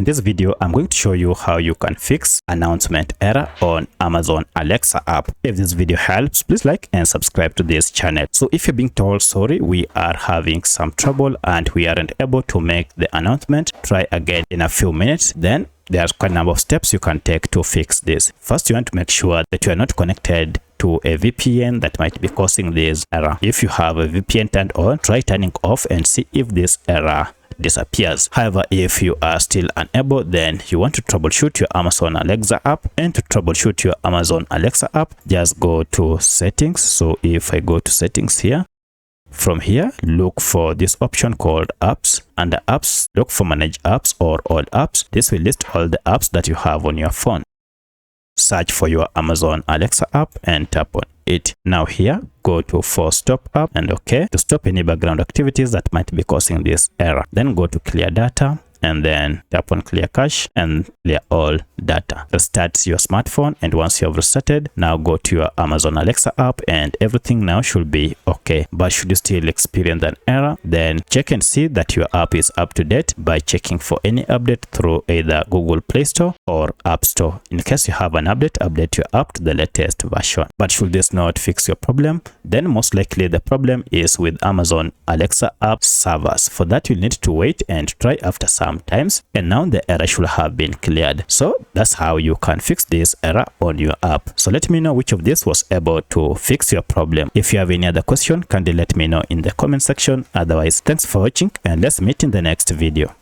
In this video, I'm going to show you how you can fix announcement error on Amazon Alexa app. If this video helps, please like and subscribe to this channel. So if you're being told, sorry, we are having some trouble and we aren't able to make the announcement, try again in a few minutes, then there's quite a number of steps you can take to fix this. First, you want to make sure that you are not connected to a VPN that might be causing this error. If you have a VPN turned on, try turning off and see if this error disappears. However, if you are still unable, then you want to troubleshoot your Amazon Alexa app. And to troubleshoot your Amazon Alexa app, just go to settings. So if I go to settings here, from here, look for this option called apps. Under apps, look for manage apps or all apps. This will list all the apps that you have on your phone. Search for your Amazon Alexa app and tap on it. Now here, go to for stop app and OK to stop any background activities that might be causing this error. Then go to clear data and then tap on clear cache and clear all data. Restart your smartphone, and once you have restarted, now go to your Amazon Alexa app and everything now should be okay. But should you still experience an error, then check and see that your app is up to date by checking for any update through either Google Play Store or App Store. In case you have an update, update your app to the latest version. But should this not fix your problem, then most likely the problem is with Amazon Alexa app servers. For that, you'll need to wait and try after some times, and now the error should have been cleared. So that's how you can fix this error on your app. So let me know which of this was able to fix your problem. If you have any other question, kindly let me know in the comment section. Otherwise, thanks for watching and let's meet in the next video.